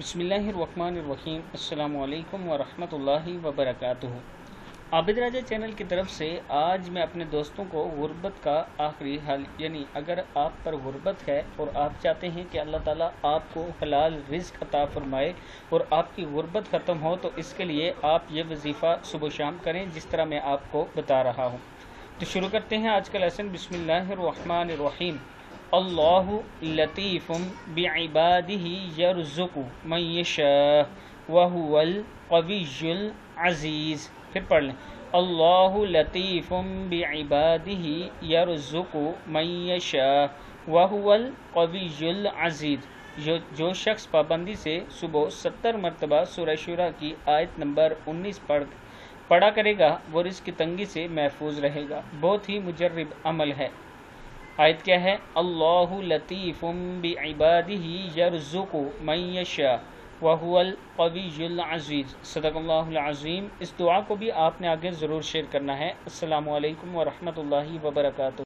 بسم اللہ الرحمن الرحیم۔ السلام علیکم ورحمۃ اللہ وبرکاتہ۔ عابد راجہ چینل کی طرف سے آج میں اپنے دوستوں کو غربت کا آخری حل، یعنی اگر آپ پر غربت ہے اور آپ چاہتے ہیں کہ اللہ تعالیٰ آپ کو حلال رزق عطا فرمائے اور آپ کی غربت ختم ہو، تو اس کے لیے آپ یہ وظیفہ صبح و شام کریں جس طرح میں آپ کو بتا رہا ہوں۔ تو شروع کرتے ہیں آج کا لیسن۔ بسم اللہ الرحمن الرحیم۔ اللہ لطیف بعبادہ یرزق من یشاء وہو القوی العزیز۔ پھر پڑھ لیں، اللہ لطیف بعبادہ یرزق من یشاء وہو القوی العزیز۔ جو شخص پابندی سے صبح 70 مرتبہ سورہ شورى کی آیت نمبر 19 پڑھا کرے گا، وہ رزق کی تنگی سے محفوظ رہے گا۔ بہت ہی مجرب عمل ہے۔ آیت کیا ہے؟ اللہ لطیف بعبادہ یرزق من یشاء وہو القوی العزیز۔ صدق اللہ العظیم۔ اس دعا کو بھی آپ نے آگے ضرور شیئر کرنا ہے۔ السلام علیکم ورحمۃ اللہ وبرکاتہ۔